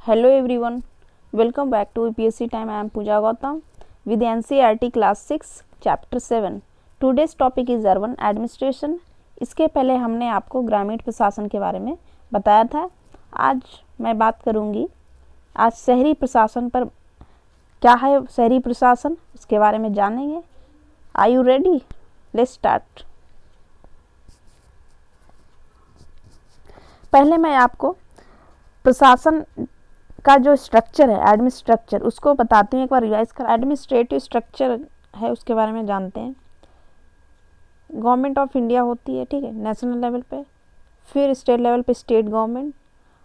Hello everyone, welcome back to UPSC Time. I am Pooja Gautam with NCERT Class 6 Chapter 7. Today's topic is Urban Administration. इसके पहले हमने आपको ग्रामीण प्रशासन के बारे में बताया था। आज मैं बात करूंगी आज शहरी प्रशासन पर। क्या है शहरी प्रशासन, इसके बारे में जानेंगे। Are you ready? Let's start. पहले मैं आपको प्रशासन का जो स्ट्रक्चर है, एडमिन स्ट्रक्चर, उसको बताती हूँ। एक बार रिवाइज कर। एडमिनिस्ट्रेटिव स्ट्रक्चर है, उसके बारे में जानते हैं। गवर्नमेंट ऑफ इंडिया होती है, ठीक है, नेशनल लेवल पे। फिर स्टेट लेवल पे स्टेट गवर्नमेंट,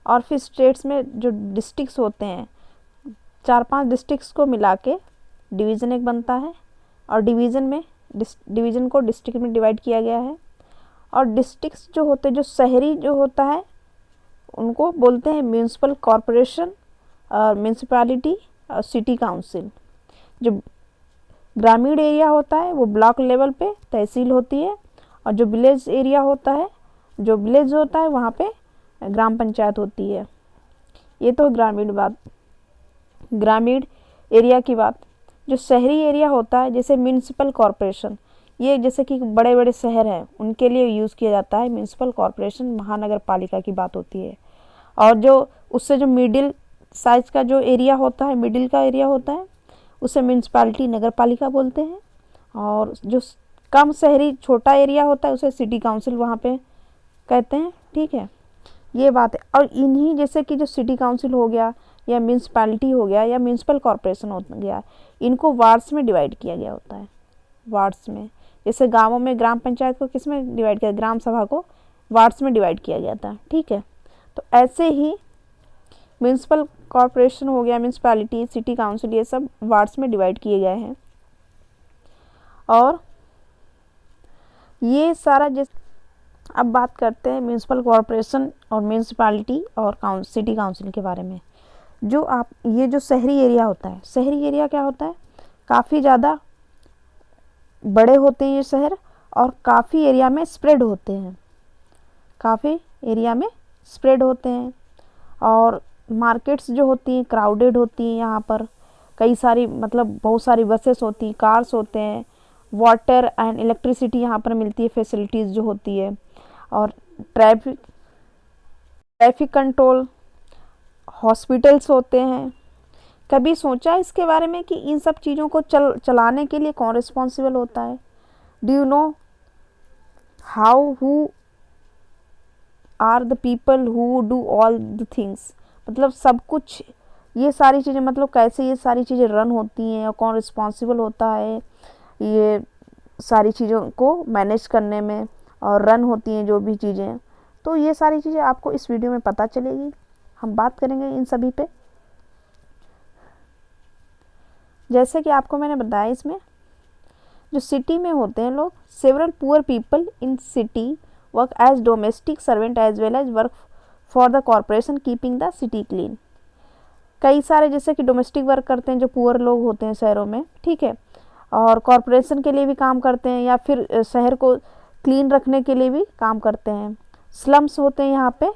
और फिर स्टेट्स में जो डिस्ट्रिक्ट्स होते हैं, 4-5 डिस्ट्रिक्ट्स को मिला के डिवीज़न एक बनता है, और डिवीज़न को डिस्ट्रिक्ट में डिवाइड किया गया है। और डिस्ट्रिक्ट्स जो होते हैं, जो शहरी जो होता है, उनको बोलते हैं म्यूनिसिपल कॉरपोरेशन और म्यूनिसिपैलिटी और सिटी काउंसिल। जो ग्रामीण एरिया होता है वो ब्लॉक लेवल पे तहसील होती है, और जो विलेज एरिया होता है, जो विलेज होता है वहाँ पे ग्राम पंचायत होती है। ये तो ग्रामीण एरिया की बात। जो शहरी एरिया होता है, जैसे म्यूनिसिपल कॉरपोरेशन, ये जैसे कि बड़े बड़े शहर हैं उनके लिए यूज़ किया जाता है। म्यूनिसिपल कॉरपोरेशन महानगर पालिका की बात होती है। और जो उससे जो मिडिल साइज का जो एरिया होता है, मिडिल का एरिया होता है, उसे म्यूनिसिपैलिटी नगर पालिका बोलते हैं। और जो कम शहरी छोटा एरिया होता है उसे सिटी काउंसिल वहाँ पे कहते हैं, ठीक है। ये बात है। और इन्हीं जैसे कि जो सिटी काउंसिल हो गया, या म्यूनिसिपैलिटी हो गया, या म्यूनिसिपल कॉरपोरेशन हो गया, इनको वार्ड्स में डिवाइड किया गया होता है। वार्ड्स में, जैसे गाँवों में ग्राम पंचायत को किस में डिवाइड किया, ग्राम सभा को वार्ड्स में डिवाइड किया गया था, ठीक है। तो ऐसे ही म्यूनिसिपल कॉरपोरेशन हो गया, म्यूनिसिपैलिटी, सिटी काउंसिल, ये सब वार्ड्स में डिवाइड किए गए हैं। और ये सारा अब बात करते हैं म्यूनिसिपल कॉरपोरेशन और म्यूनिसिपैलिटी और सिटी काउंसिल के बारे में। ये जो शहरी एरिया होता है, शहरी एरिया क्या होता है, काफ़ी ज़्यादा बड़े होते हैं ये शहर, और काफ़ी एरिया में स्प्रेड होते हैं, काफ़ी एरिया में स्प्रेड होते हैं। और मार्केट्स जो होती हैं क्राउडेड होती हैं। यहाँ पर कई सारी बहुत सारी बसेस होती हैं, कार्स होते हैं, वाटर एंड इलेक्ट्रिसिटी यहाँ पर मिलती है, फैसिलिटीज़ जो होती है। और ट्रैफिक कंट्रोल, हॉस्पिटल्स होते हैं। कभी सोचा इसके बारे में कि इन सब चीज़ों को चलाने के लिए कौन रिस्पॉन्सिबल होता है? Do you know who are the people who do all the things? सब कुछ, ये सारी चीज़ें कैसे ये सारी चीज़ें रन होती हैं, और कौन रिस्पॉन्सिबल होता है ये सारी चीज़ों को मैनेज करने में, और रन होती हैं जो भी चीज़ें। तो ये सारी चीज़ें आपको इस वीडियो में पता चलेगी। हम बात करेंगे इन सभी पे। जैसे कि आपको मैंने बताया, इसमें जो सिटी में होते हैं लोग, several poor people in city work as domestic servant as well as work for the corporation keeping the city clean. कई सारे जैसे कि डोमेस्टिक वर्क करते हैं जो पुअर लोग होते हैं शहरों में, ठीक है, और कॉरपोरेशन के लिए भी काम करते हैं, या फिर शहर को क्लीन रखने के लिए भी काम करते हैं। स्लम्स होते हैं यहाँ पे।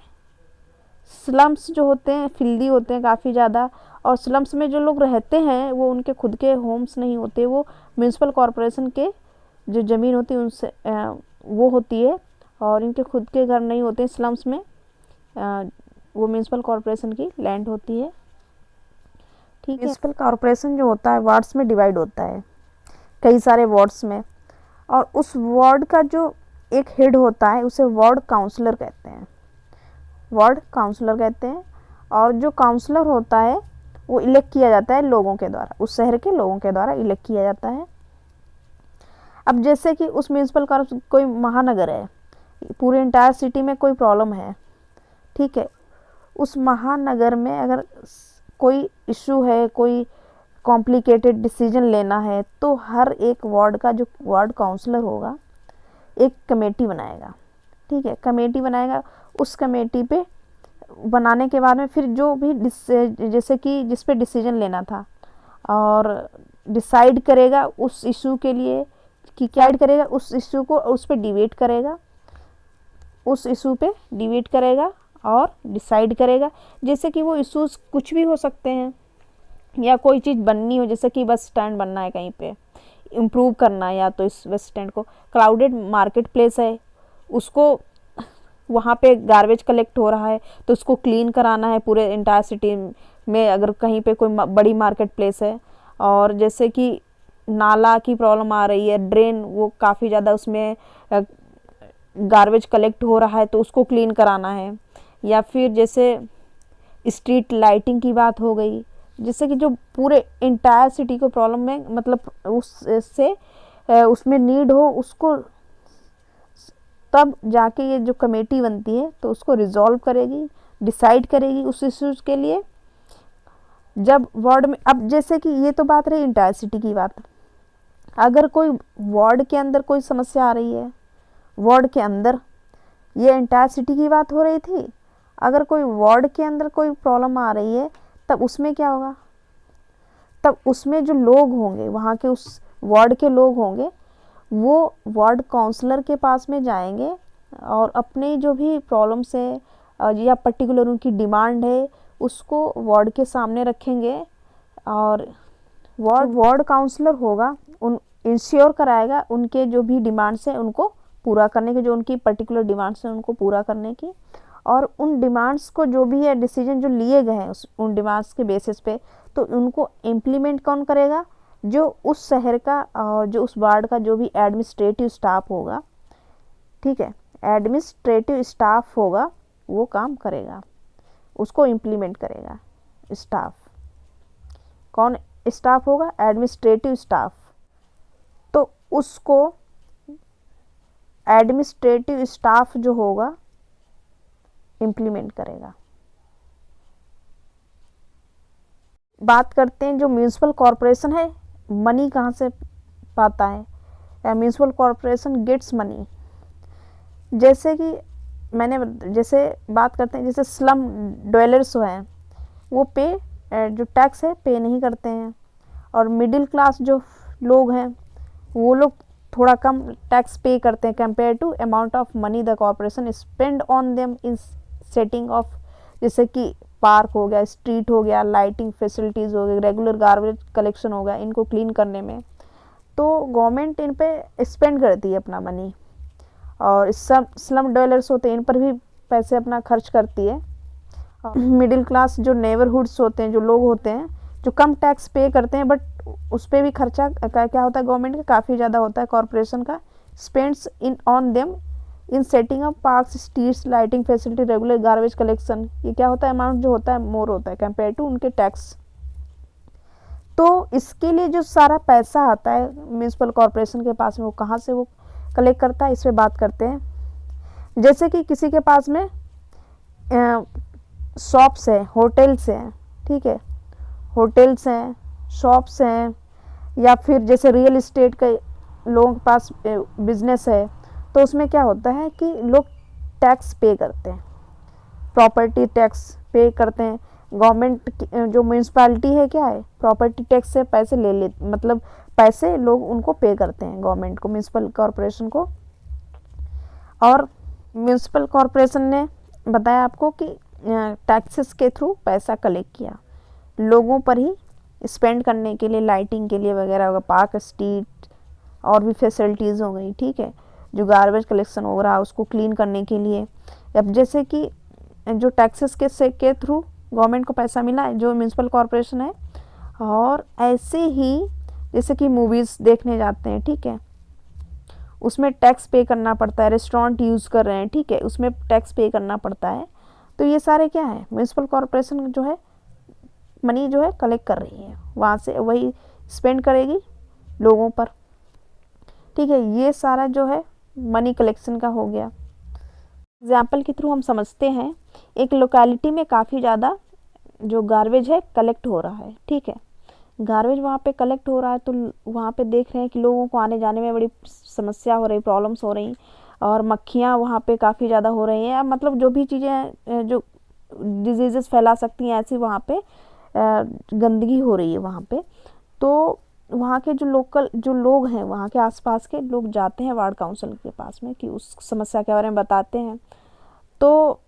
स्लम्स जो होते हैं फिल्दी होते हैं काफ़ी ज़्यादा, और स्लम्स में जो लोग रहते हैं वो उनके खुद के होम्स नहीं होते, वो म्यूनिसिपल कॉरपोरेशन के जो ज़मीन होती है उनसे वो होती है, और इनके खुद के घर नहीं होते स्लम्स में। वो म्यूनिसिपल कॉरपोरेशन की लैंड होती है, ठीक है। म्यूनिसिपल कॉरपोरेशन जो होता है वार्ड्स में डिवाइड होता है, कई सारे वार्ड्स में, और उस वार्ड का जो एक हेड होता है उसे वार्ड काउंसलर कहते हैं, वार्ड काउंसलर कहते हैं। और जो काउंसलर होता है वो इलेक्ट किया जाता है लोगों के द्वारा, उस शहर के लोगों के द्वारा इलेक्ट किया जाता है। अब जैसे कि उस म्यूनिसिपल कॉरपोरेशन, कोई महानगर है, पूरे इंटायर सिटी में कोई प्रॉब्लम है, ठीक है, उस महानगर में अगर कोई इशू है, कोई कॉम्प्लिकेटेड डिसीजन लेना है, तो हर एक वार्ड का जो वार्ड काउंसलर होगा एक कमेटी बनाएगा, ठीक है, कमेटी बनाएगा। उस कमेटी पे बनाने के बाद में फिर जो भी जैसे कि जिस पे डिसीजन लेना था, और डिसाइड करेगा उस इशू के लिए कि क्या करेगा, उस इशू को उस पे डिबेट करेगा, उस इशू पे डिबेट करेगा, और डिसाइड करेगा। जैसे कि वो इश्यूज़ कुछ भी हो सकते हैं, या कोई चीज़ बननी हो, जैसे कि बस स्टैंड बनना है कहीं पे, इम्प्रूव करना है, या तो इस बस स्टैंड को, क्राउडेड मार्केट प्लेस है, उसको वहाँ पे गार्बेज कलेक्ट हो रहा है तो उसको क्लीन कराना है पूरे इंटायर सिटी में, अगर कहीं पे कोई बड़ी मार्केट प्लेस है। और जैसे कि नाला की प्रॉब्लम आ रही है, ड्रेन वो काफ़ी ज़्यादा उसमें गार्बेज कलेक्ट हो रहा है तो उसको क्लीन कराना है। या फिर जैसे स्ट्रीट लाइटिंग की बात हो गई, जिससे कि जो पूरे इंटायर सिटी को प्रॉब्लम में, मतलब उससे उसमें नीड हो, उसको तब जाके ये जो कमेटी बनती है तो उसको रिजॉल्व करेगी, डिसाइड करेगी उस इश्यूज़ के लिए। जब वार्ड में, अब जैसे कि ये तो बात रही इंटायर सिटी की बात, अगर कोई वार्ड के अंदर कोई समस्या आ रही है, वार्ड के अंदर, ये इंटायर सिटी की बात हो रही थी, अगर कोई वार्ड के अंदर कोई प्रॉब्लम आ रही है तब उसमें क्या होगा, तब उसमें जो लोग होंगे, वहाँ के उस वार्ड के लोग होंगे, वो वार्ड काउंसलर के पास में जाएंगे और अपने जो भी प्रॉब्लम्स है या पर्टिकुलर उनकी डिमांड है उसको वार्ड के सामने रखेंगे। और वार्ड काउंसलर होगा, उन इंश्योर कराएगा उनके जो भी डिमांड्स हैं उनको पूरा करने की, जो उनकी पर्टिकुलर डिमांड्स हैं उनको पूरा करने की। और उन डिमांड्स को जो भी है डिसीजन जो लिए गए हैं उन डिमांड्स के बेसिस पे, तो उनको इम्प्लीमेंट कौन करेगा, जो उस शहर का और जो उस वार्ड का जो भी एडमिनिस्ट्रेटिव स्टाफ होगा, ठीक है, एडमिनिस्ट्रेटिव स्टाफ होगा, वो काम करेगा, उसको इम्प्लीमेंट करेगा। स्टाफ कौन स्टाफ होगा, एडमिनिस्ट्रेटिव स्टाफ, तो उसको एडमिनिस्ट्रेटिव स्टाफ जो होगा इम्प्लीमेंट करेगा। बात करते हैं जो म्यूनिसिपल कॉरपोरेशन है, मनी कहाँ से पाता है, म्यूनिसिपल कॉरपोरेशन गेट्स मनी। जैसे कि मैंने जैसे बात करते हैं, जैसे स्लम ड्वेलर्स हैं, वो जो टैक्स है पे नहीं करते हैं, और मिडिल क्लास जो लोग हैं वो लोग थोड़ा कम टैक्स पे करते हैं compare to amount of money the corporation spend on them in setting off, जैसे कि पार्क हो गया, स्ट्रीट हो गया, लाइटिंग फैसिलिटीज़ हो गई, रेगुलर गार्बेज कलेक्शन हो गया, इनको क्लीन करने में, तो गवर्नमेंट इन पे स्पेंड करती है अपना मनी। और सब स्लम डवेलर्स होते हैं, इन पर भी पैसे अपना खर्च करती है। मिडिल क्लास जो नेबरहुड्स होते हैं, जो लोग होते हैं जो कम टैक्स पे करते हैं, बट उस पर भी खर्चा क्या होता है गवर्नमेंट का काफ़ी ज़्यादा होता है, कॉरपोरेशन का, spends in on them in setting up parks, streets, lighting facility, regular garbage collection. ये क्या होता है, अमाउंट जो होता है मोर होता है कंपेयर टू उनके टैक्स। तो इसके लिए जो सारा पैसा आता है म्यूनिसिपल कॉरपोरेशन के पास में, वो कहाँ से वो कलेक्ट करता है, इस पर बात करते हैं। जैसे कि किसी के पास में शॉप्स है, होटल्स हैं, ठीक है, होटल्स हैं, शॉप्स हैं, या फिर जैसे रियल इस्टेट के लोगों के पास बिजनेस है, तो उसमें क्या होता है कि लोग टैक्स पे करते हैं, प्रॉपर्टी टैक्स पे करते हैं। गवर्नमेंट जो म्यूनिसिपैलिटी है क्या है, प्रॉपर्टी टैक्स से पैसे ले मतलब पैसे लोग उनको पे करते हैं गवर्नमेंट को, म्यूनिसिपल कॉरपोरेशन को। और म्यूनिसिपल कॉरपोरेशन ने बताया आपको कि टैक्सेस के थ्रू पैसा कलेक्ट किया लोगों पर ही स्पेंड करने के लिए, लाइटिंग के लिए वगैरह होगा, पार्क, स्ट्रीट और भी फैसिलिटीज़ हो गई, ठीक है, जो गार्बेज कलेक्शन हो रहा है उसको क्लीन करने के लिए। अब जैसे कि जो टैक्सेस के थ्रू गवर्नमेंट को पैसा मिला है, जो म्यूनिसिपल कॉरपोरेशन है। और ऐसे ही जैसे कि मूवीज़ देखने जाते हैं, ठीक है, उसमें टैक्स पे करना पड़ता है, रेस्टोरेंट यूज़ कर रहे हैं, ठीक है, उसमें टैक्स पे करना पड़ता है। तो ये सारे क्या है, म्यूनिसिपल कॉरपोरेशन जो है मनी जो है कलेक्ट कर रही है, वहाँ से वही स्पेंड करेगी लोगों पर, ठीक है। ये सारा जो है मनी कलेक्शन का हो गया। एग्जाम्पल के थ्रू हम समझते हैं, एक लोकेलिटी में काफ़ी ज़्यादा जो गार्बेज है कलेक्ट हो रहा है, ठीक है, गार्बेज वहाँ पे कलेक्ट हो रहा है, तो वहाँ पे देख रहे हैं कि लोगों को आने जाने में बड़ी समस्या हो रही, प्रॉब्लम्स हो रही, और मक्खियाँ वहाँ पे काफ़ी ज़्यादा हो रही हैं, मतलब जो भी चीज़ें जो डिजीज़ेस फैला सकती हैं ऐसी वहाँ पे गंदगी हो रही है वहाँ पे। तो वहाँ के जो लोकल जो लोग हैं, वहाँ के आसपास के लोग जाते हैं वार्ड काउंसिल के पास में कि उस समस्या के बारे में बताते हैं। तो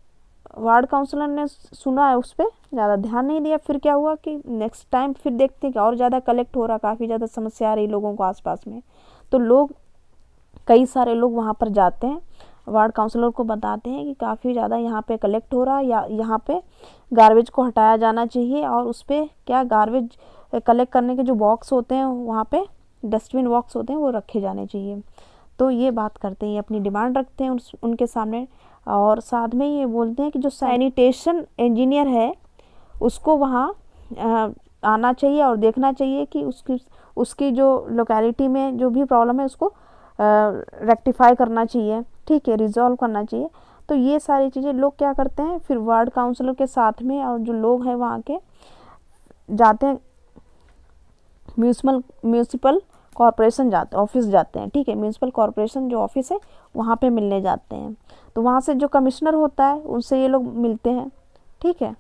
वार्ड काउंसलर ने सुना है, उस पर ज़्यादा ध्यान नहीं दिया। फिर क्या हुआ कि नेक्स्ट टाइम फिर देखते हैं कि और ज़्यादा कलेक्ट हो रहा, काफ़ी ज़्यादा समस्या आ रही लोगों को आसपास में। तो लोग, कई सारे लोग वहाँ पर जाते हैं, वार्ड काउंसलर को बताते हैं कि काफ़ी ज़्यादा यहाँ पे कलेक्ट हो रहा है, या यहाँ पे गार्बेज को हटाया जाना चाहिए, और उस पर क्या गार्बेज कलेक्ट करने के जो बॉक्स होते हैं वहाँ पे डस्टबिन बॉक्स होते हैं वो रखे जाने चाहिए। तो ये बात करते हैं, अपनी डिमांड रखते हैं उनके सामने, और साथ में ये बोलते हैं कि जो सैनिटेशन इंजीनियर है उसको वहाँ आना चाहिए और देखना चाहिए कि उसकी जो लोकेलिटी में जो भी प्रॉब्लम है उसको रेक्टिफाई करना चाहिए, ठीक है, रिजॉल्व करना चाहिए। तो ये सारी चीज़ें लोग क्या करते हैं, फिर वार्ड काउंसलर के साथ में और जो लोग हैं वहाँ के जाते हैं, म्यूनिसिपल कॉरपोरेशन जाते ऑफिस जाते हैं, ठीक है, म्यूनिसिपल कॉरपोरेशन जो ऑफिस है वहाँ पे मिलने जाते हैं। तो वहाँ से जो कमिश्नर होता है उनसे ये लोग मिलते हैं, ठीक है,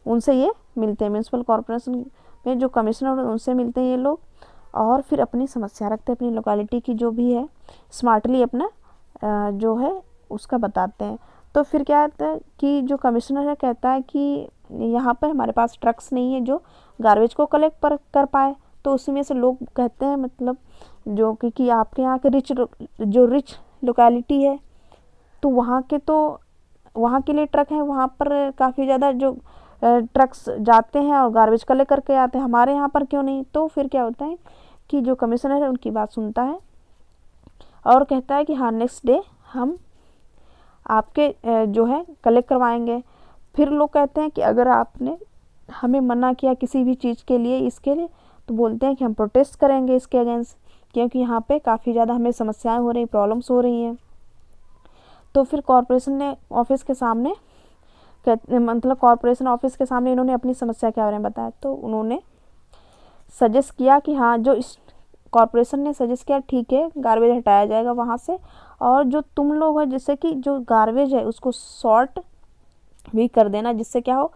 उनसे ये मिलते हैं, म्यूनिसिपल कॉरपोरेशन में जो कमिश्नर उनसे मिलते हैं ये लोग, और फिर अपनी समस्या रखते हैं, अपनी लोकेलिटी की जो भी है स्मार्टली अपना जो है उसका बताते हैं। तो फिर क्या होता है कि जो कमिश्नर है कहता है कि यहाँ पर हमारे पास ट्रक्स नहीं है जो गार्बेज को कलेक्ट कर पाए। तो उसमें से लोग कहते हैं, मतलब जो कि आपके यहाँ के रिच लोकेलिटी है तो वहाँ के लिए ट्रक है, वहाँ पर काफ़ी ज़्यादा जो ट्रक्स जाते हैं और गार्बेज कलेक्ट करके आते हैं, हमारे यहाँ पर क्यों नहीं। तो फिर क्या होता है कि जो कमिश्नर है उनकी बात सुनता है और कहता है कि हाँ नेक्स्ट डे हम आपके जो है कलेक्ट करवाएंगे। फिर लोग कहते हैं कि अगर आपने हमें मना किया किसी भी चीज़ के लिए, इसके लिए, तो बोलते हैं कि हम प्रोटेस्ट करेंगे इसके अगेंस्ट, क्योंकि यहाँ पे काफ़ी ज़्यादा हमें समस्याएं हो रही, प्रॉब्लम्स हो रही हैं। तो फिर कॉरपोरेशन ने ऑफिस के सामने मतलब कॉरपोरेशन ऑफिस के सामने इन्होंने अपनी समस्या के बारे में बताया। तो उन्होंने सजेस्ट किया कि हाँ, जो इस कॉरपोरेशन ने सजेस्ट किया ठीक है गार्बेज हटाया जाएगा वहाँ से, और जो तुम लोग हैं जैसे कि जो गार्बेज है उसको सॉर्ट भी कर देना, जिससे क्या हो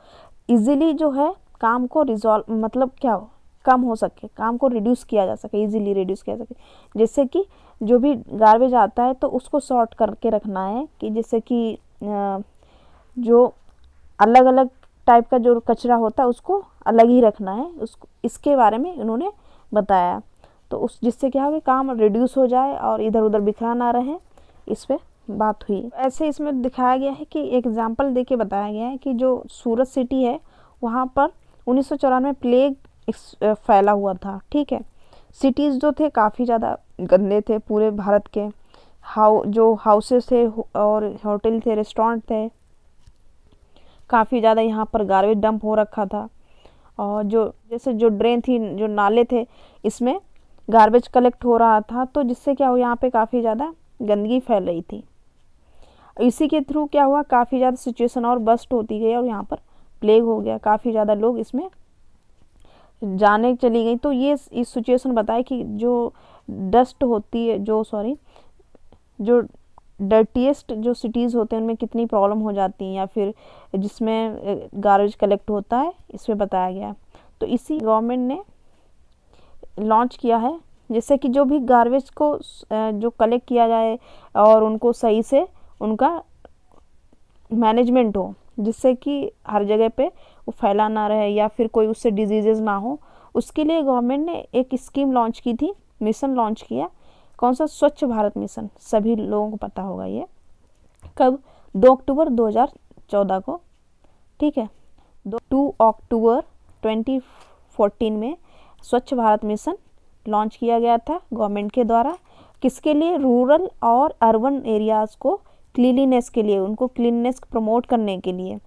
इजीली जो है काम को रिजॉल्व, मतलब क्या हो कम हो सके, काम को रिड्यूस किया जा सके, इजीली रिड्यूस किया जा सके। जैसे कि जो भी गार्बेज आता है तो उसको सॉर्ट करके रखना है, कि जैसे कि जो अलग अलग टाइप का जो कचरा होता है उसको अलग ही रखना है, उसको इसके बारे में उन्होंने बताया। तो उस जिससे क्या हो कि काम रिड्यूस हो जाए और इधर उधर बिखरा ना रहे, इस पर बात हुई। ऐसे इसमें दिखाया गया है कि एग्जाम्पल दे के बताया गया है कि जो सूरत सिटी है वहाँ पर 1994 में प्लेग फैला हुआ था, ठीक है। सिटीज़ जो थे काफ़ी ज़्यादा गंदे थे पूरे भारत के, जो हाउसेस थे और होटल थे, रेस्टोरेंट थे, काफ़ी ज़्यादा यहाँ पर गार्बेज डंप हो रखा था। और जो जैसे जो ड्रेन थी, जो नाले थे, इसमें गार्बेज कलेक्ट हो रहा था, तो जिससे क्या हो यहाँ पे काफ़ी ज़्यादा गंदगी फैल रही थी। इसी के थ्रू क्या हुआ, काफ़ी ज़्यादा सिचुएशन और बस्ट होती गई और यहाँ पर प्लेग हो गया, काफ़ी ज़्यादा लोग इसमें जाने चली गई। तो ये इस सिचुएशन बताए कि जो डस्ट होती है, जो डर्टीएस्ट जो सिटीज़ होते हैं उनमें कितनी प्रॉब्लम हो जाती हैं, या फिर जिसमें गार्बेज कलेक्ट होता है, इसमें बताया गया। तो इसी गवर्नमेंट ने लॉन्च किया है, जिससे कि जो भी गार्बेज को जो कलेक्ट किया जाए और उनको सही से उनका मैनेजमेंट हो, जिससे कि हर जगह पे वो फैला ना रहे या फिर कोई उससे डिजीजेज ना हो। उसके लिए गवर्नमेंट ने एक स्कीम लॉन्च की थी, मिशन लॉन्च किया। कौन सा? स्वच्छ भारत मिशन। सभी लोगों को पता होगा ये। कब? 2 अक्टूबर 2014 को, ठीक है। 2 अक्टूबर 2014 में स्वच्छ भारत मिशन लॉन्च किया गया था गवर्नमेंट के द्वारा। किसके लिए? रूरल और अर्बन एरियाज़ को क्लीनलीनेस के लिए, उनको क्लीननेस प्रमोट करने के लिए।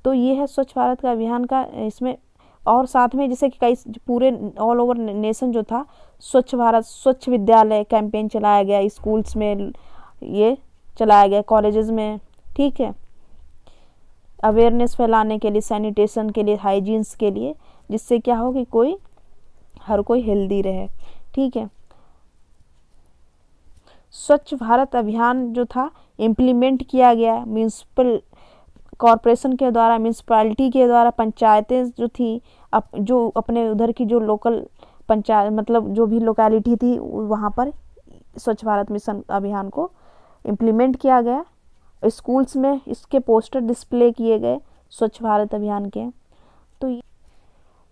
तो ये है स्वच्छ भारत का अभियान का इसमें। और साथ में जैसे कि कई पूरे ऑल ओवर नेशन जो था, स्वच्छ भारत स्वच्छ विद्यालय कैंपेन चलाया गया, स्कूल्स में ये चलाया गया, कॉलेजेस में, ठीक है, अवेयरनेस फैलाने के लिए, सैनिटेशन के लिए, हाइजीन्स के लिए, जिससे क्या हो कि हर कोई हेल्दी रहे, ठीक है। स्वच्छ भारत अभियान जो था इम्प्लीमेंट किया गया म्यूनिसिपल कॉरपोरेशन के द्वारा, म्यूनिसिपैलिटी के द्वारा। पंचायतें जो थी जो अपने उधर की जो लोकल पंचायत, मतलब जो भी लोकेलिटी थी, वहाँ पर स्वच्छ भारत मिशन अभियान को इम्प्लीमेंट किया गया। स्कूल्स में इसके पोस्टर डिस्प्ले किए गए स्वच्छ भारत अभियान के। तो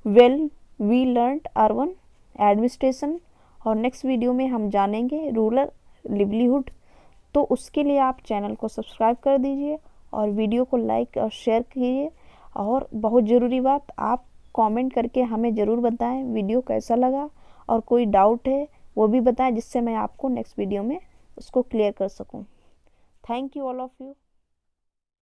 well we learned urban administration, और नेक्स्ट वीडियो में हम जानेंगे रूरल लिवलीहुड। तो उसके लिए आप चैनल को सब्सक्राइब कर दीजिए और वीडियो को लाइक और शेयर कीजिए। और बहुत ज़रूरी बात, आप कमेंट करके हमें ज़रूर बताएं वीडियो कैसा लगा, और कोई डाउट है वो भी बताएं, जिससे मैं आपको नेक्स्ट वीडियो में उसको क्लियर कर सकूं। Thank you all of you.